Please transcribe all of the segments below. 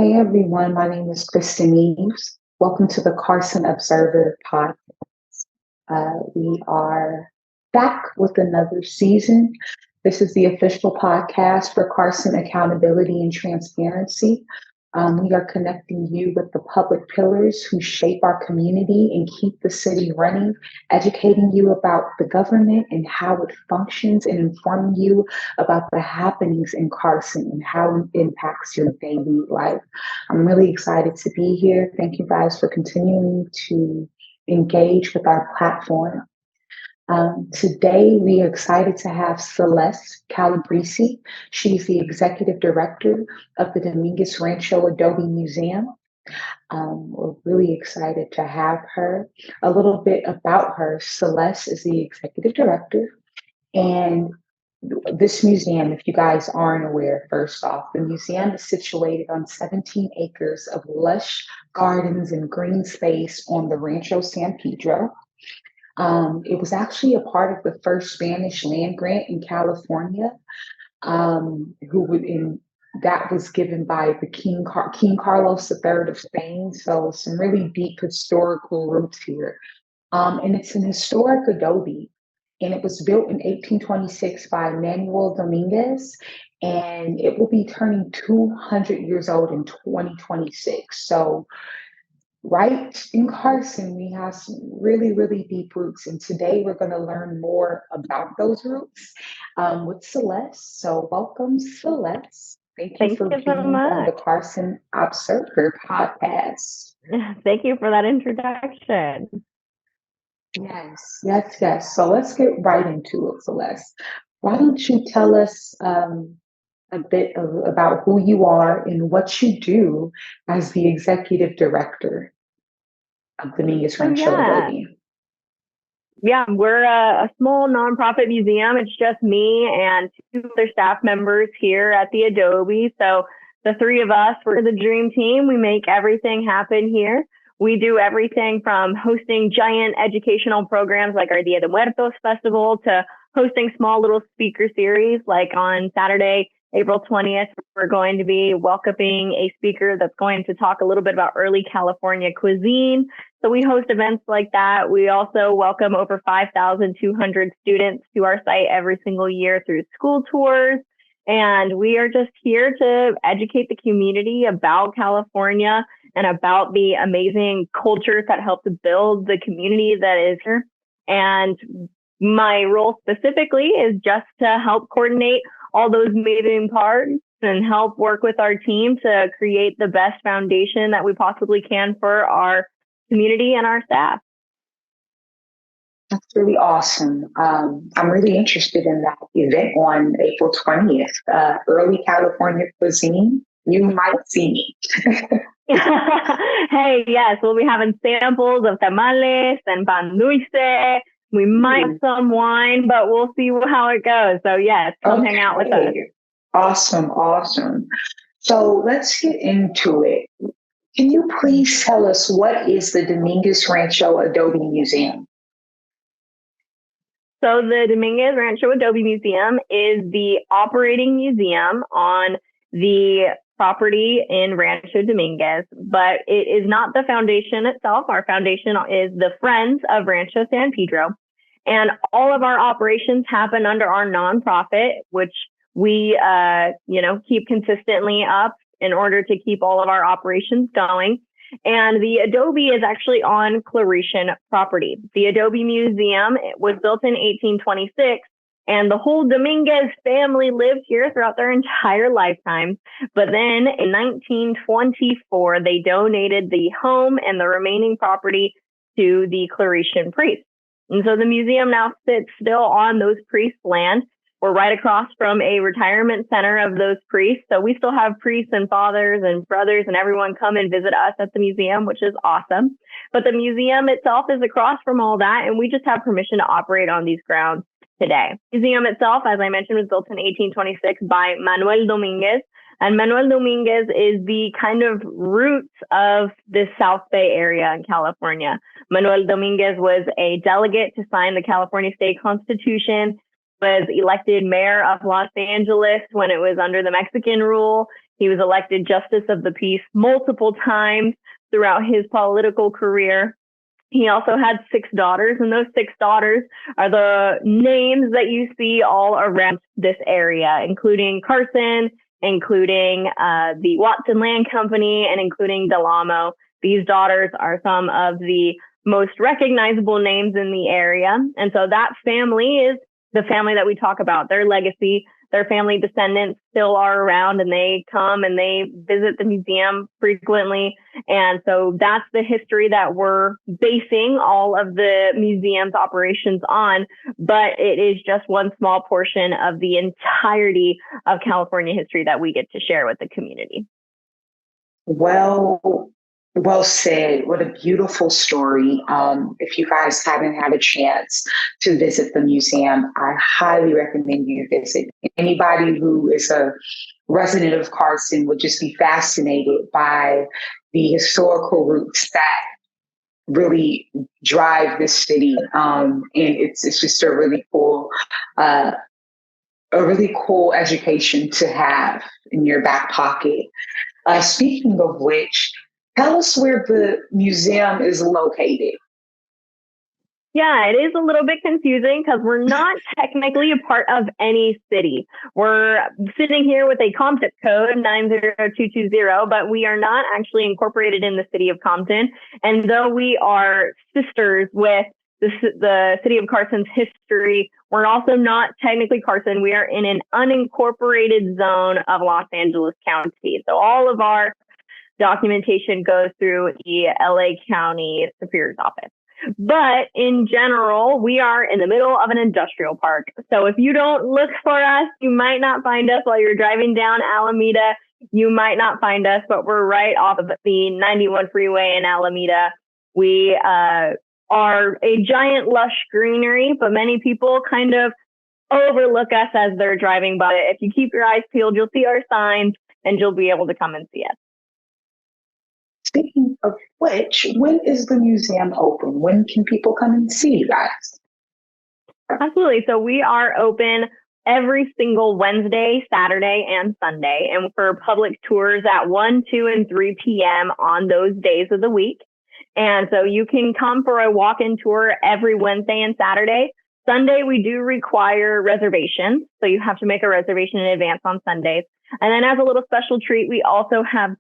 Hey everyone, my name is Kristin Eaves. Welcome to the Carson Observer podcast. We are back with another season. This is the official podcast for Carson Accountability and Transparency. We are connecting you with the public pillars who shape our community and keep the city running, educating you about the government and how it functions, and informing you about the happenings in Carson and how it impacts your daily life. I'm really excited to be here. Thank you guys for continuing to engage with our platform. Today, we are excited to have Celeste Calabrisi. She's the executive director of the Dominguez Rancho Adobe Museum. We're really excited to have her. A little bit about her. Celeste is the executive director, and this museum, if you guys aren't aware, first off, the museum is situated on 17 acres of lush gardens and green space on the Rancho San Pedro. It was actually a part of the first Spanish land grant in California, that was given by the King Carlos III of Spain. So some really deep historical roots here. And it's an historic adobe, and it was built in 1826 by Manuel Dominguez, and it will be turning 200 years old in 2026. So right in Carson, we have some really, really deep roots. And today we're going to learn more about those roots with Celeste. So welcome, Celeste. Thank you for so being on the Carson Observer podcast. Thank you for that introduction. Yes. So let's get right into it, Celeste. Why don't you tell us a bit about who you are and what you do as the executive director of Dominguez Rancho Adobe? Yeah, we're a small nonprofit museum. It's just me and two other staff members here at the Adobe. So the three of us, we're the dream team. We make everything happen here. We do everything from hosting giant educational programs like our Dia de Muertos festival to hosting small little speaker series. Like on Saturday, April 20th, we're going to be welcoming a speaker that's going to talk a little bit about early California cuisine. So we host events like that. We also welcome over 5,200 students to our site every single year through school tours. And we are just here to educate the community about California and about the amazing cultures that help to build the community that is here. And my role specifically is just to help coordinate all those moving parts and help work with our team to create the best foundation that we possibly can for our community and our staff. That's really awesome. I'm really interested in that event on April 20th, Early California Cuisine. You might see me. Hey, yes, we'll be having samples of tamales and pan dulce. We might have some wine, but we'll see how it goes. So yes, come hang out with us. Awesome. So let's get into it. Can you please tell us what is the Dominguez Rancho Adobe Museum? So the Dominguez Rancho Adobe Museum is the operating museum on the property in Rancho Dominguez, but it is not the foundation itself. Our foundation is the Friends of Rancho San Pedro. And all of our operations happen under our nonprofit, which we, keep consistently up in order to keep all of our operations going. And the Adobe is actually on Claretian property. The Adobe Museum was built in 1826, and the whole Dominguez family lived here throughout their entire lifetime. But then in 1924, they donated the home and the remaining property to the Claretian priests. And so the museum now sits still on those priests' land. We're right across from a retirement center of those priests. So we still have priests and fathers and brothers and everyone come and visit us at the museum, which is awesome. But the museum itself is across from all that, and we just have permission to operate on these grounds today. The museum itself, as I mentioned, was built in 1826 by Manuel Dominguez. And Manuel Dominguez is the kind of roots of the South Bay area in California. Manuel Dominguez was a delegate to sign the California State Constitution, was elected mayor of Los Angeles when it was under the Mexican rule. He was elected Justice of the Peace multiple times throughout his political career. He also had 6 daughters, and those 6 daughters are the names that you see all around this area, including Carson, including the Watson Land Company, and including Del Amo. These daughters are some of the most recognizable names in the area. And so that family is the family that we talk about. Their legacy, their family descendants still are around, and they come and they visit the museum frequently. And so that's the history that we're basing all of the museum's operations on. But it is just one small portion of the entirety of California history that we get to share with the community. Well said. What a beautiful story. If you guys haven't had a chance to visit the museum, I highly recommend you visit. Anybody who is a resident of Carson would just be fascinated by the historical roots that really drive this city. And it's just a really cool education to have in your back pocket. Speaking of which, tell us where the museum is located. Yeah, it is a little bit confusing because we're not technically a part of any city. We're sitting here with a Compton code 90220, but we are not actually incorporated in the city of Compton. And though we are sisters with the city of Carson's history, we're also not technically Carson. We are in an unincorporated zone of Los Angeles County. So all of our documentation goes through the LA County Superior's Office. But in general, we are in the middle of an industrial park. So if you don't look for us, you might not find us while you're driving down Alameda. You might not find us, but we're right off of the 91 freeway in Alameda. We are a giant lush greenery, but many people kind of overlook us as they're driving by. If you keep your eyes peeled, you'll see our signs and you'll be able to come and see us. Speaking of which, when is the museum open? When can people come and see you guys? Absolutely. So we are open every single Wednesday, Saturday, and Sunday, and for public tours at 1, 2, and 3 p.m. on those days of the week. And so you can come for a walk-in tour every Wednesday and Saturday. Sunday, we do require reservations. So you have to make a reservation in advance on Sundays. And then as a little special treat, we also have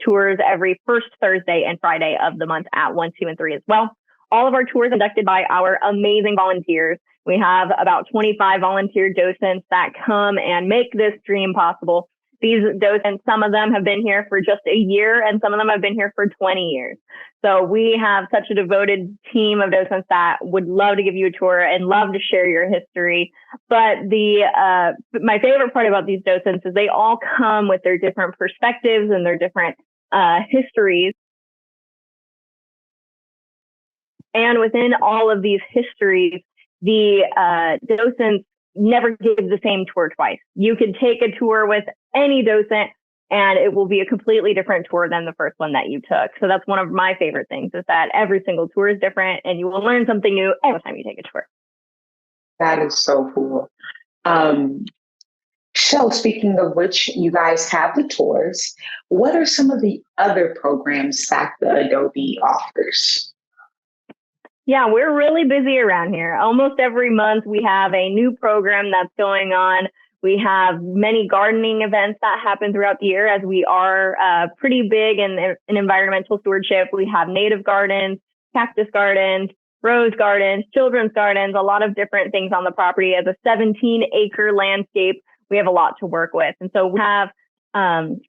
tours every first Thursday and Friday of the month at 1, 2, and 3 as well. All of our tours are conducted by our amazing volunteers. We have about 25 volunteer docents that come and make this dream possible. These docents, some of them have been here for just a year, and some of them have been here for 20 years. So we have such a devoted team of docents that would love to give you a tour and love to share your history. But my favorite part about these docents is they all come with their different perspectives and their different histories. And within all of these histories, the docents never give the same tour twice. You can take a tour with any docent and it will be a completely different tour than the first one that you took. So that's one of my favorite things, is that every single tour is different and you will learn something new every time you take a tour. That is so cool. So speaking of which, you guys have the tours. What are some of the other programs that the Adobe offers? Yeah, we're really busy around here. Almost every month we have a new program that's going on. We have many gardening events that happen throughout the year, as we are pretty big in environmental stewardship. We have native gardens, cactus gardens, rose gardens, children's gardens, a lot of different things on the property. As a 17-acre landscape, we have a lot to work with. And so we have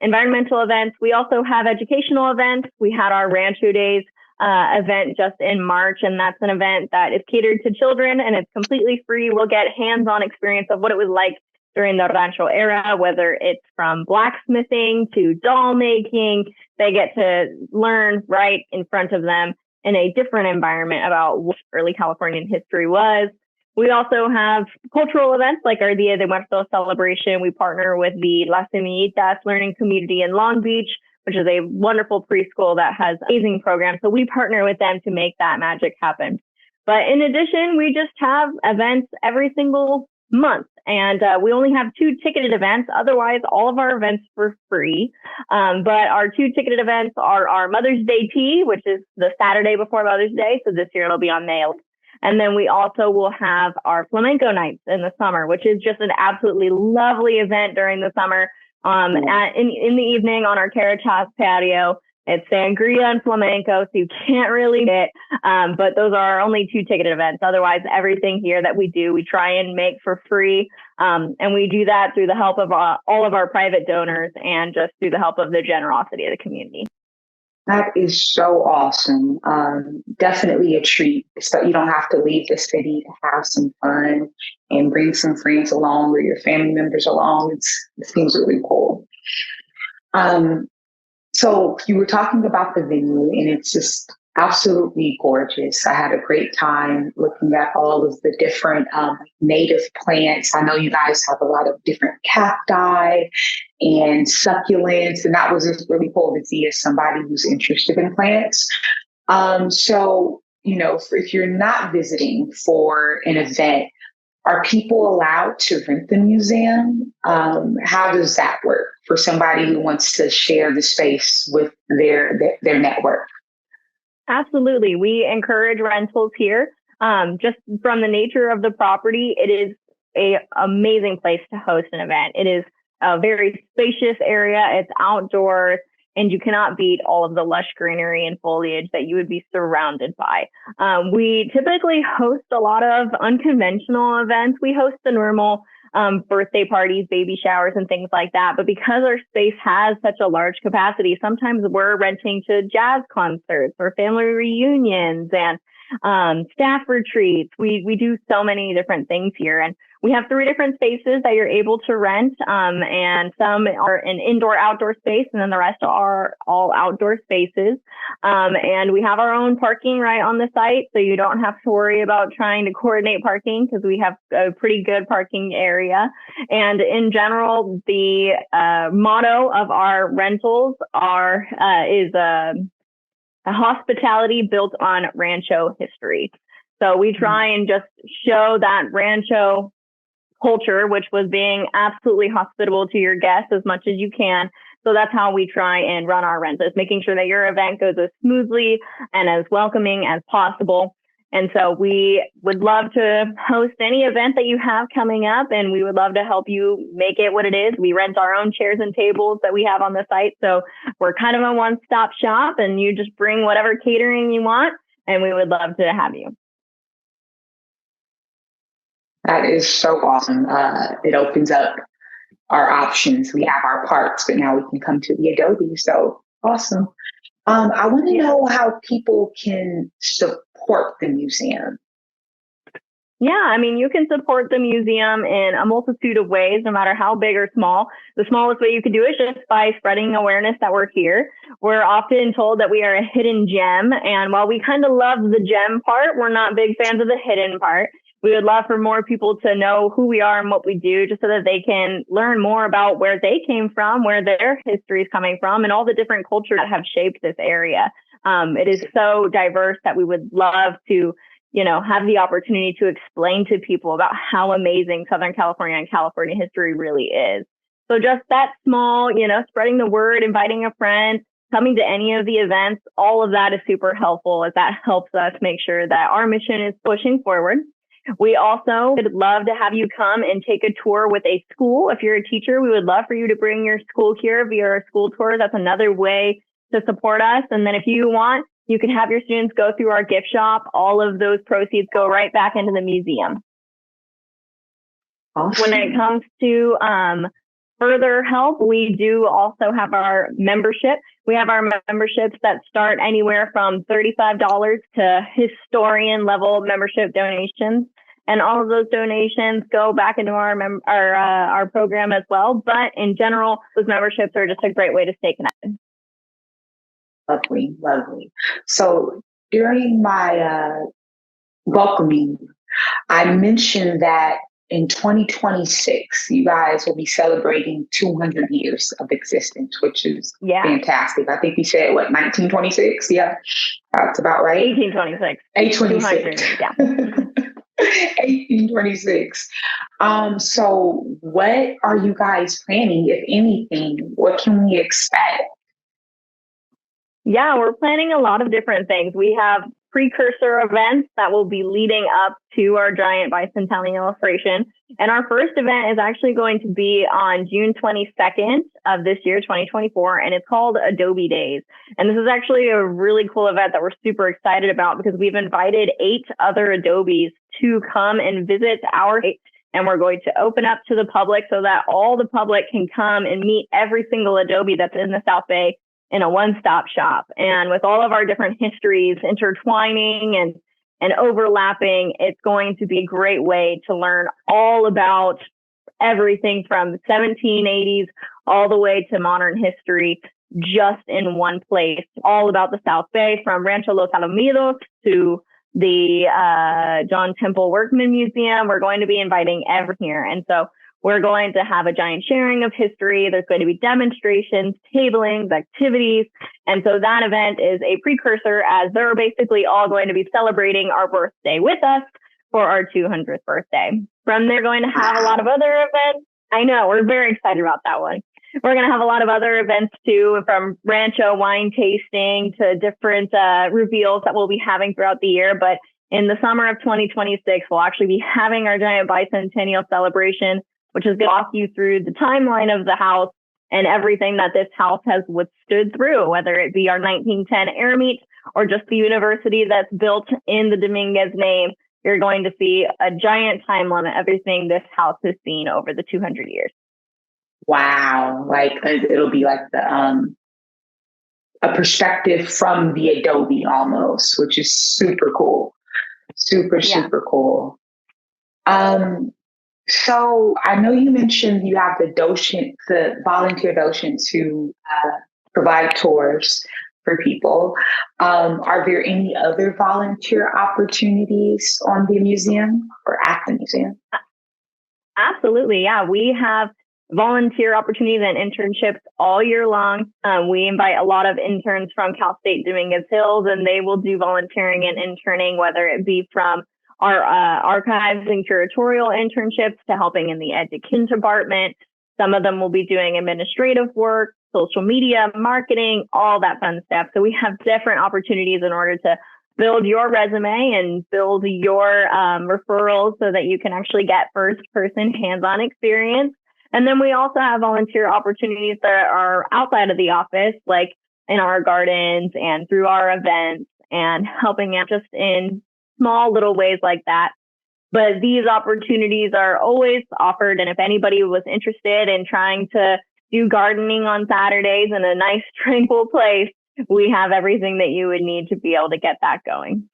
environmental events. We also have educational events. We had our Rancho Days event just in March, and that's an event that is catered to children and it's completely free. We'll get hands-on experience of what it was like during the Rancho era, whether it's from blacksmithing to doll making. They get to learn right in front of them in a different environment about what early Californian history was. We also have cultural events like our Dia de Muertos celebration. We partner with the Las Semillitas Learning Community in Long Beach, which is a wonderful preschool that has amazing programs. So we partner with them to make that magic happen. But in addition, we just have events every single month. And we only have 2 ticketed events. Otherwise, all of our events were free. But our 2 ticketed events are our Mother's Day Tea, which is the Saturday before Mother's Day. So this year it'll be on May 11th. And then we also will have our flamenco nights in the summer, which is just an absolutely lovely event during the summer. In the evening on our Carriage House patio. It's sangria and flamenco, so you can't really get, but those are our only 2 ticketed events. Otherwise, everything here that we do, we try and make for free. And we do that through the help of all of our private donors and just through the help of the generosity of the community. That is so awesome. Definitely a treat. So you don't have to leave the city to have some fun and bring some friends along or your family members along. It seems really cool. So you were talking about the venue, and it's just absolutely gorgeous. I had a great time looking at all of the different native plants. I know you guys have a lot of different cacti and succulents, and that was just really cool to see as somebody who's interested in plants. So, if you're not visiting for an event, are people allowed to rent the museum? How does that work for somebody who wants to share the space with their network? Absolutely. We encourage rentals here. Just from the nature of the property, it is an amazing place to host an event. It is a very spacious area. It's outdoors, and you cannot beat all of the lush greenery and foliage that you would be surrounded by. We typically host a lot of unconventional events. We host the normal birthday parties, baby showers, and things like that. But because our space has such a large capacity, sometimes we're renting to jazz concerts or family reunions and staff retreats. We do so many different things here, and we have 3 different spaces that you're able to rent, and some are an indoor-outdoor space, and then the rest are all outdoor spaces. And we have our own parking right on the site, so you don't have to worry about trying to coordinate parking because we have a pretty good parking area. And in general, the motto of our rentals is a hospitality built on Rancho history. So we try and just show that Rancho culture, which was being absolutely hospitable to your guests as much as you can. So that's how we try and run our rentals, making sure that your event goes as smoothly and as welcoming as possible. And so we would love to host any event that you have coming up, and we would love to help you make it what it is. We rent our own chairs and tables that we have on the site. So we're kind of a one-stop shop, and you just bring whatever catering you want, and we would love to have you. That is so awesome. It opens up our options. We have our parks, but now we can come to the Adobe. So awesome. I want to know how people can support the museum. Yeah, I mean, you can support the museum in a multitude of ways, no matter how big or small. The smallest way you can do it is just by spreading awareness that we're here. We're often told that we are a hidden gem. And while we kind of love the gem part, we're not big fans of the hidden part. We would love for more people to know who we are and what we do, just so that they can learn more about where they came from, where their history is coming from, and all the different cultures that have shaped this area. It is so diverse that we would love to, have the opportunity to explain to people about how amazing Southern California and California history really is. So just that small, spreading the word, inviting a friend, coming to any of the events, all of that is super helpful, as that helps us make sure that our mission is pushing forward. We also would love to have you come and take a tour with a school. If you're a teacher, we would love for you to bring your school here via our school tour. That's another way to support us. And then if you want, you can have your students go through our gift shop. All of those proceeds go right back into the museum. Awesome. When it comes to further help, we do also have our membership. We have our memberships that start anywhere from $35 to historian level membership donations. And all of those donations go back into our program as well. But in general, those memberships are just a great way to stay connected. Lovely, lovely. So during my welcoming, I mentioned that in 2026, you guys will be celebrating 200 years of existence, which is fantastic. I think you said, 1926? Yeah, that's about right. 1826. 1826. Yeah. 1826. So what are you guys planning, if anything? What can we expect? Yeah, we're planning a lot of different things. We have precursor events that will be leading up to our giant bicentennial celebration. And our first event is actually going to be on June 22nd of this year, 2024, and it's called Adobe Days. And this is actually a really cool event that we're super excited about because we've invited 8 other Adobes to come and visit our state. And we're going to open up to the public so that all the public can come and meet every single Adobe that's in the South Bay in a one-stop shop. And with all of our different histories intertwining and overlapping, it's going to be a great way to learn all about everything from 1780s all the way to modern history, just in one place, all about the South Bay, from Rancho Los Alamitos to the John Temple Workman Museum. We're going to be inviting everyone here. And so we're going to have a giant sharing of history. There's going to be demonstrations, tablings, activities. And so that event is a precursor, as they're basically all going to be celebrating our birthday with us for our 200th birthday. From there, going to have a lot of other events. I know, we're very excited about that one. We're going to have a lot of other events too, from Rancho wine tasting to different reveals that we'll be having throughout the year. But in the summer of 2026, we'll actually be having our giant bicentennial celebration, which is going to walk you through the timeline of the house and everything that this house has withstood through, whether it be our 1910 air meet or just the university that's built in the Dominguez name. You're going to see a giant timeline of everything this house has seen over the 200 years. Wow. Like it'll be like the a perspective from the Adobe almost, which is super cool. Super cool. So I know you mentioned you have the volunteer docents who provide tours for people. Are there any other volunteer opportunities on the museum or at the museum? Absolutely. Yeah. We have volunteer opportunities and internships all year long. We invite a lot of interns from Cal State Dominguez Hills, and they will do volunteering and interning, whether it be from our archives and curatorial internships to helping in the education department. Some of them will be doing administrative work, social media, marketing, all that fun stuff. So we have different opportunities in order to build your resume and build your referrals so that you can actually get first-person hands-on experience. And then we also have volunteer opportunities that are outside of the office, like in our gardens and through our events, and helping out just in small little ways like that. But these opportunities are always offered. And if anybody was interested in trying to do gardening on Saturdays in a nice, tranquil place, we have everything that you would need to be able to get that going.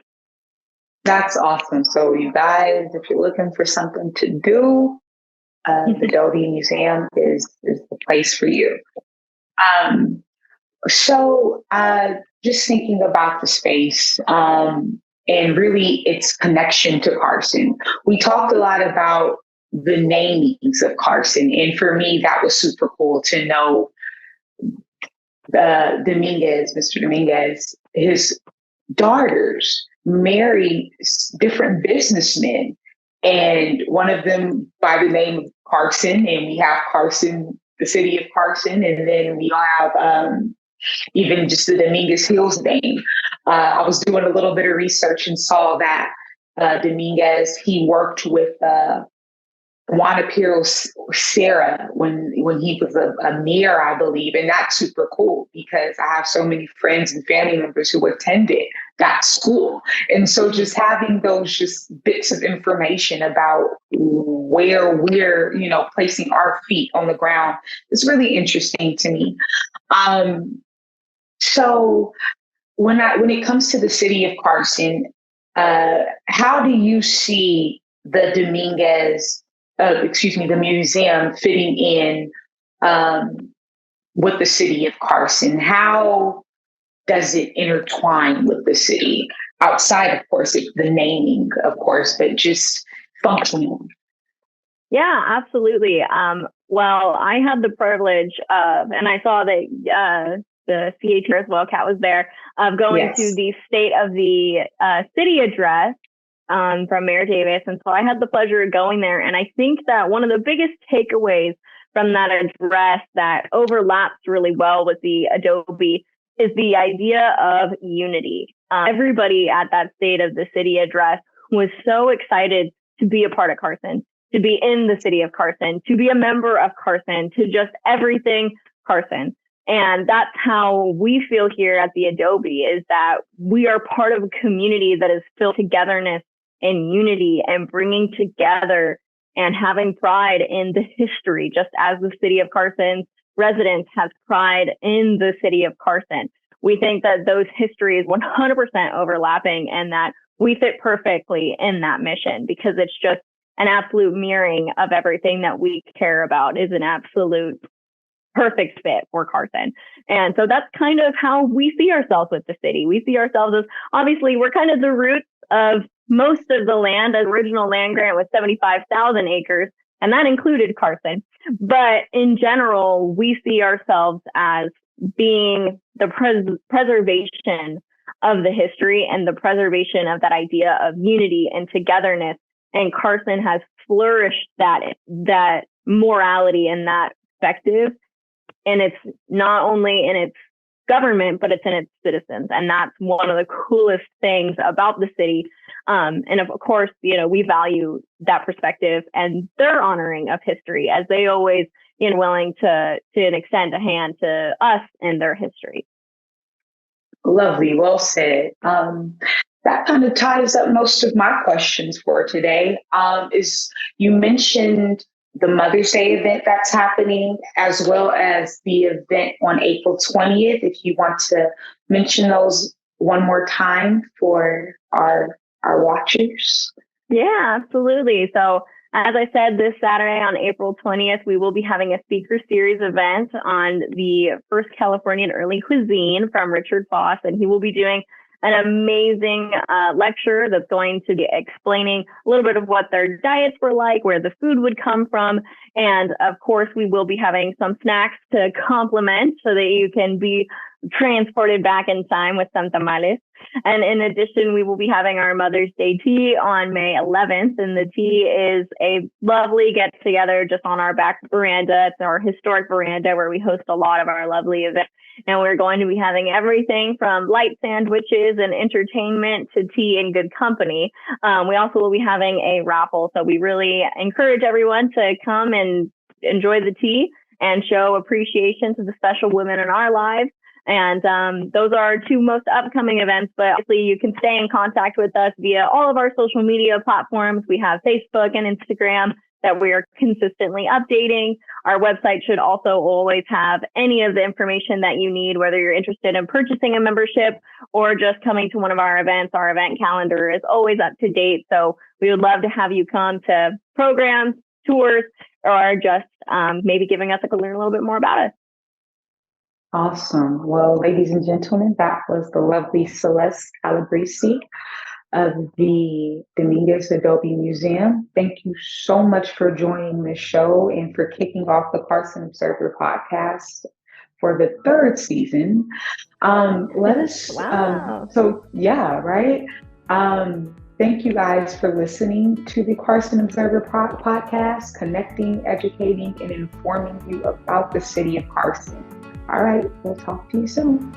That's awesome. So you guys, if you're looking for something to do, the Adobe Museum is the place for you. So just thinking about the space and really its connection to Carson. We talked a lot about the namings of Carson. And for me, that was super cool to know Mr. Dominguez, his daughters married different businessmen. And one of them by the name of Carson, and we have Carson, the city of Carson, and then we have even just the Dominguez Hills name. I was doing a little bit of research and saw that Dominguez, he worked with Juan Apiro Serra when he was a mayor, I believe. And that's super cool because I have so many friends and family members who attended that school. And so just having those just bits of information about where we're, placing our feet on the ground is really interesting to me. So when it comes to the city of Carson, how do you see the the museum fitting in with the city of Carson? How does it intertwine with the city outside, of course, the naming, of course, but just functioning? Yeah, absolutely. Well, I had the privilege of, and I saw that the CAT as well, Kat was there, of going to the State of the City address from Mayor Davis. And so I had the pleasure of going there. And I think that one of the biggest takeaways from that address that overlaps really well with the Adobe is the idea of unity. Everybody at that State of the City address was so excited to be a part of Carson, to be in the city of Carson, to be a member of Carson, to just everything Carson. And that's how we feel here at the Adobe, is that we are part of a community that is filled with togetherness and unity and bringing together and having pride in the history, just as the city of Carson's residents has pride in the city of Carson. We think that those histories 100% overlapping and that we fit perfectly in that mission, because it's just an absolute mirroring of everything that we care about, is an absolute perfect fit for Carson. And so that's kind of how we see ourselves with the city. We see ourselves as, obviously, we're kind of the roots of most of the land. The original land grant was 75,000 acres, and that included Carson. But in general, we see ourselves as being the preservation of the history and the preservation of that idea of unity and togetherness. And Carson has flourished that morality and that perspective. And it's not only in its government, but it's in its citizens. And that's one of the coolest things about the city. And of course, we value that perspective and their honoring of history, as they always willing to extend a hand to us and their history. Lovely, well said. That kind of ties up most of my questions for today. Is you mentioned the Mother's Day event that's happening, as well as the event on April 20th. If you want to mention those one more time for our watchers. Yeah, absolutely. So as I said, this Saturday on April 20th, we will be having a speaker series event on the first Californian early cuisine from Richard Foss, and he will be doing an amazing lecture that's going to be explaining a little bit of what their diets were like, where the food would come from. And of course, we will be having some snacks to complement so that you can be transported back in time with some tamales. And in addition, we will be having our Mother's Day tea on May 11th. And the tea is a lovely get together just on our back veranda. It's our historic veranda where we host a lot of our lovely events. And we're going to be having everything from light sandwiches and entertainment to tea and good company. We also will be having a raffle. So we really encourage everyone to come and enjoy the tea and show appreciation to the special women in our lives. And those are our two most upcoming events. But obviously, you can stay in contact with us via all of our social media platforms. We have Facebook and Instagram that we are consistently updating. Our website should also always have any of the information that you need, whether you're interested in purchasing a membership or just coming to one of our events. Our event calendar is always up to date. So we would love to have you come to programs, tours, or just maybe giving us to learn a little bit more about us. Awesome. Well, ladies and gentlemen, that was the lovely Celeste Calabrisi of the Dominguez Adobe Museum. Thank you so much for joining the show and for kicking off the Carson Observer podcast for the third season. Let us, wow. Thank you guys for listening to the Carson Observer podcast, connecting, educating, and informing you about the city of Carson. All right, we'll talk to you soon.